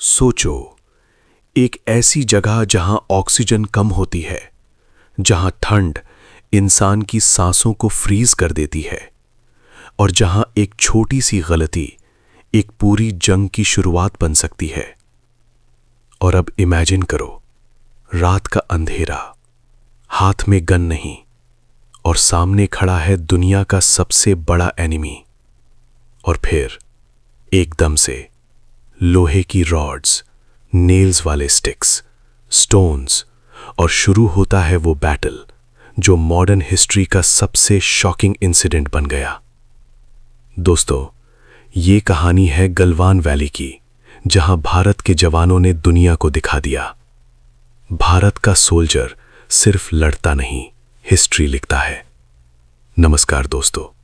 सोचो, एक ऐसी जगह जहां ऑक्सीजन कम होती है, जहां ठंड इंसान की सांसों को फ्रीज कर देती है और जहां एक छोटी सी गलती एक पूरी जंग की शुरुआत बन सकती है। और अब इमेजिन करो, रात का अंधेरा, हाथ में गन नहीं और सामने खड़ा है दुनिया का सबसे बड़ा एनिमी। और फिर एकदम से लोहे की रॉड्स, नेल्स वाले स्टिक्स, स्टोन्स और शुरू होता है वो बैटल जो मॉडर्न हिस्ट्री का सबसे शॉकिंग इंसिडेंट बन गया। दोस्तों, ये कहानी है गलवान वैली की, जहां भारत के जवानों ने दुनिया को दिखा दिया। भारत का सोल्जर सिर्फ लड़ता नहीं, हिस्ट्री लिखता है। नमस्कार दोस्तों,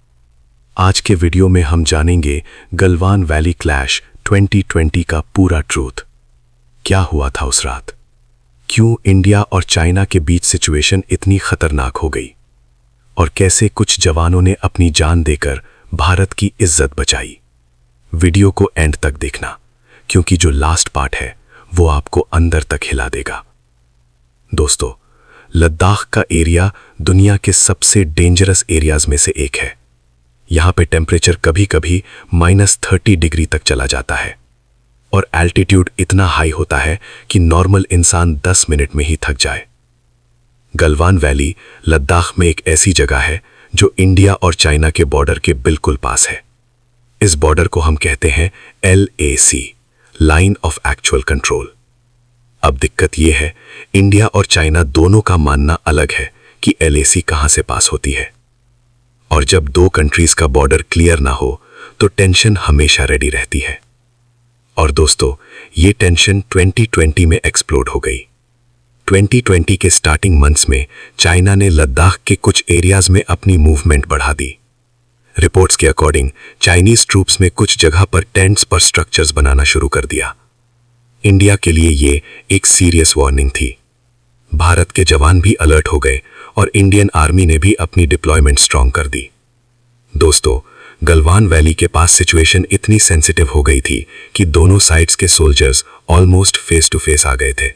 आज के वीडियो में हम जानेंगे गलवान वैली क्लैश 2020 का पूरा ट्रूथ। क्या हुआ था उस रात? क्यों इंडिया और चाइना के बीच सिचुएशन इतनी खतरनाक हो गई? और कैसे कुछ जवानों ने अपनी जान देकर भारत की इज्जत बचाई? वीडियो को एंड तक देखना, क्योंकि जो लास्ट पार्ट है वो आपको अंदर तक हिला देगा। दोस्तों, लद्दाख का एरिया दुनिया के सबसे डेंजरस एरियाज में से एक है। यहां पे टेम्परेचर कभी कभी -30 डिग्री तक चला जाता है और एल्टीट्यूड इतना हाई होता है कि नॉर्मल इंसान 10 मिनट में ही थक जाए। गलवान वैली लद्दाख में एक ऐसी जगह है जो इंडिया और चाइना के बॉर्डर के बिल्कुल पास है। इस बॉर्डर को हम कहते हैं LAC, line of actual control. अब दिक्कत यह है, इंडिया और चाइना दोनों का मानना अलग है कि LAC कहां से पास होती है। और जब दो कंट्रीज का बॉर्डर क्लियर ना हो तो टेंशन हमेशा रेडी रहती है। और दोस्तों, ये टेंशन 2020 में एक्सप्लोड हो गई। 2020 के स्टार्टिंग मंथ्स में चाइना ने लद्दाख के कुछ एरियाज में अपनी मूवमेंट बढ़ा दी। रिपोर्ट्स के अकॉर्डिंग चाइनीज ट्रूप्स में कुछ जगह पर टेंट्स पर स्ट्रक्चर्स बनाना शुरू कर दिया। इंडिया के लिए ये एक सीरियस वार्निंग थी। भारत के जवान भी अलर्ट हो गए और इंडियन आर्मी ने भी अपनी डिप्लॉयमेंट स्ट्रॉन्ग कर दी। दोस्तों, गलवान वैली के पास सिचुएशन इतनी सेंसिटिव हो गई थी कि दोनों साइड्स के soldiers almost face to face आ गए थे।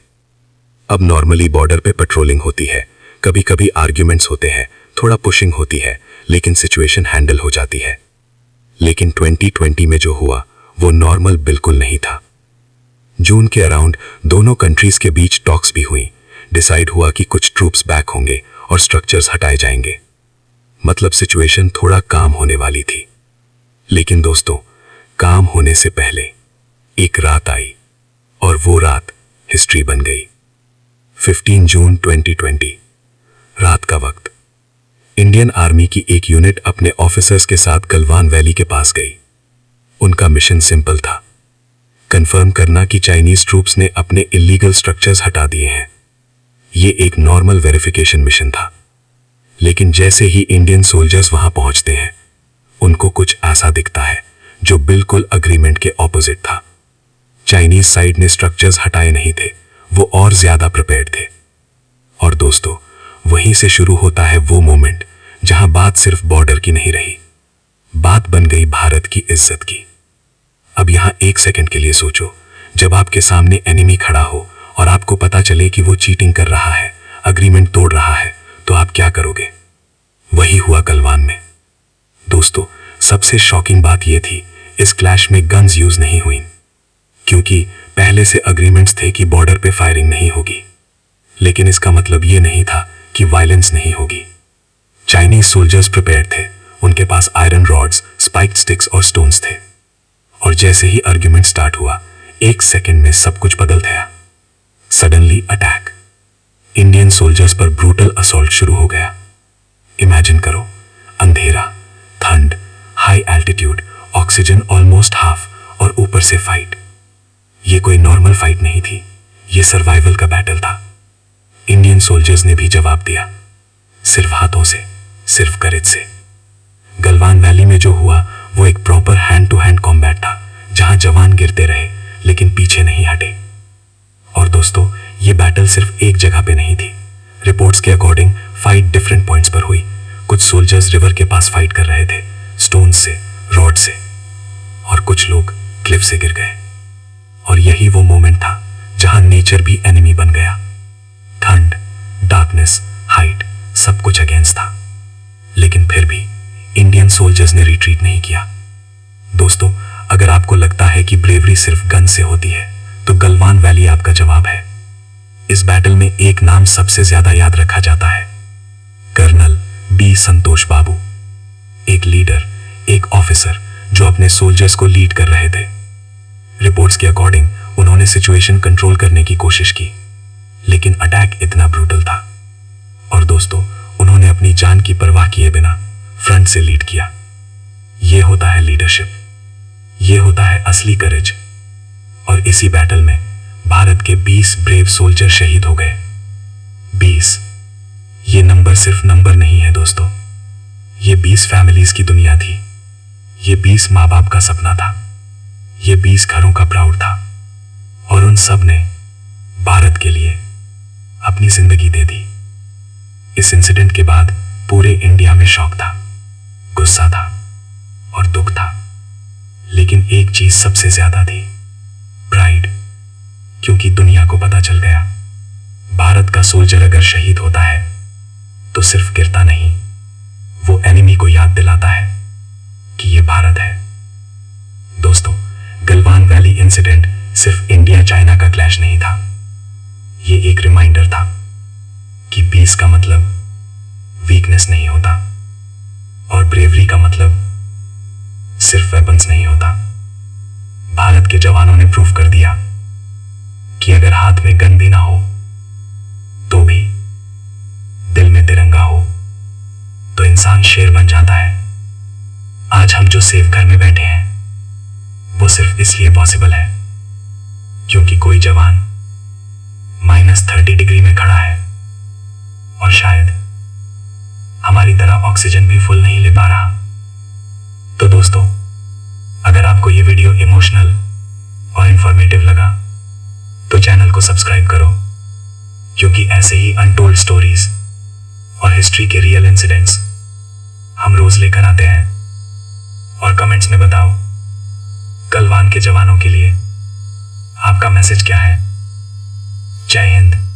अब नॉर्मली बॉर्डर पे पेट्रोलिंग होती है, कभी कभी आर्ग्यूमेंट्स होते हैं, थोड़ा पुशिंग होती है, लेकिन सिचुएशन हैंडल हो जाती है। लेकिन 2020 में जो हुआ वो नॉर्मल बिल्कुल नहीं था। जून के अराउंड दोनों कंट्रीज के बीच टॉक्स भी हुई। डिसाइड हुआ कि कुछ ट्रूप्स बैक होंगे और स्ट्रक्चर्स हटाए जाएंगे। मतलब सिचुएशन थोड़ा काम होने वाली थी। लेकिन दोस्तों, काम होने से पहले एक रात आई और वो रात हिस्ट्री बन गई। 15 जून 2020 रात का वक्त। इंडियन आर्मी की एक यूनिट अपने ऑफिसर्स के साथ गलवान वैली के पास गई। उनका मिशन सिंपल था, कंफर्म करना कि चाइनीज ट्रूप्स ने अपने इलीगल स्ट्रक्चर्स हटा दिए हैं। ये एक नॉर्मल वेरिफिकेशन मिशन था। लेकिन जैसे ही इंडियन सोल्जर्स वहां पहुंचते हैं, उनको कुछ ऐसा दिखता है जो बिल्कुल अग्रीमेंट के ऑपोजिट था। चाइनीज साइड ने स्ट्रक्चर्स हटाए नहीं थे, वो और ज्यादा प्रिपेयर्ड थे। और दोस्तों, वहीं से शुरू होता है वो मोमेंट जहां बात सिर्फ बॉर्डर की नहीं रही, बात बन गई भारत की इज्जत की। अब यहां एक सेकंड के लिए सोचो, जब आपके सामने एनिमी खड़ा हो और आपको पता चले कि वो चीटिंग कर रहा है, अग्रीमेंट तोड़ रहा है, तो आप क्या करोगे? वही हुआ गलवान में। दोस्तों, सबसे शॉकिंग बात यह थी, इस क्लैश में गन्स यूज नहीं हुई, क्योंकि पहले से अग्रीमेंट्स थे कि बॉर्डर पे फायरिंग नहीं होगी। लेकिन इसका मतलब यह नहीं था कि वायलेंस नहीं होगी। चाइनीज सोल्जर्स प्रिपेयर्ड थे, उनके पास आयरन रॉड्स, स्पाइक्ड स्टिक्स और स्टोन्स थे। और जैसे ही आर्ग्यूमेंट स्टार्ट हुआ, एक सेकंड में सब कुछ बदल गया। Suddenly attack. इंडियन सोल्जर्स पर ब्रूटल असॉल्ट शुरू हो गया। इमेजिन करो, अंधेरा, ठंड, high altitude, oxygen almost half और ऊपर से फाइट। ये कोई नॉर्मल फाइट नहीं थी, ये सर्वाइवल का बैटल था। इंडियन सोल्जर्स ने भी जवाब दिया, सिर्फ हाथों से, सिर्फ करेज से। गलवान वैली में जो हुआ वो एक proper hand to hand combat था, जहां जवान गिरते रहे लेकिन पीछे नहीं हटे। और दोस्तों, ये बैटल सिर्फ एक जगह पे नहीं थी। रिपोर्ट्स के अकॉर्डिंग फाइट डिफरेंट पॉइंट्स पर हुई। कुछ सोल्जर्स रिवर के पास फाइट कर रहे थे, स्टोन से, रॉड से, और कुछ लोग क्लिफ से गिर गए। और यही वो मोमेंट था जहां नेचर भी एनिमी बन गया। ठंड, डार्कनेस, हाइट, सब कुछ अगेंस्ट था, लेकिन फिर भी इंडियन सोल्जर्स ने रिट्रीट नहीं किया। दोस्तों, अगर आपको लगता है कि ब्रेवरी सिर्फ गन से होती है, तो गलवान वैली आपका जवाब है। इस बैटल में एक नाम सबसे ज्यादा याद रखा जाता है, कर्नल बी संतोष बाबू। एक लीडर, एक ऑफिसर जो अपने सोल्जर्स को लीड कर रहे थे। रिपोर्ट्स के अकॉर्डिंग उन्होंने सिचुएशन कंट्रोल करने की कोशिश की, लेकिन अटैक इतना ब्रूटल था। और दोस्तों, उन्होंने अपनी जान की परवाह किए बिना फ्रंट से लीड किया। यह होता है लीडरशिप, यह होता है असली करेज। और इसी बैटल में भारत के 20 ब्रेव सोल्जर शहीद हो गए। 20, ये नंबर सिर्फ नंबर नहीं है दोस्तों, ये 20 फैमिलीज की दुनिया थी। ये 20 माँ बाप का सपना था, ये 20 घरों का प्राउड था। और उन सब ने भारत के लिए अपनी जिंदगी दे दी। इस इंसिडेंट के बाद पूरे इंडिया में शॉक था, गुस्सा था और दुख था, लेकिन एक चीज सबसे ज्यादा थी, प्राइड। क्योंकि दुनिया को पता चल गया, भारत का सोल्जर अगर शहीद होता है तो सिर्फ गिरता नहीं, वो एनिमी को याद दिलाता है कि ये भारत है। दोस्तों, गलवान वैली इंसिडेंट सिर्फ इंडिया चाइना का क्लैश नहीं था, ये एक रिमाइंडर था कि पीस का मतलब वीकनेस नहीं होता, और ब्रेवरी का मतलब सिर्फ वेपन्स नहीं होता। भारत के जवानों ने प्रूव कर दिया कि अगर हाथ में गन भी ना हो तो भी दिल में तिरंगा हो तो इंसान शेर बन जाता है। आज हम जो सेफ घर में बैठे हैं वो सिर्फ इसलिए पॉसिबल है क्योंकि कोई जवान -30 डिग्री में खड़ा है और शायद हमारी तरह ऑक्सीजन भी फुल नहीं ले पा रहा। तो दोस्तों, अगर आपको ये वीडियो इमोशनल और इंफॉर्मेटिव लगा तो चैनल को सब्सक्राइब करो, क्योंकि ऐसे ही अनटोल्ड स्टोरीज और हिस्ट्री के रियल इंसिडेंट्स हम रोज लेकर आते हैं। और कमेंट्स में बताओ, गलवान के जवानों के लिए आपका मैसेज क्या है। जय हिंद।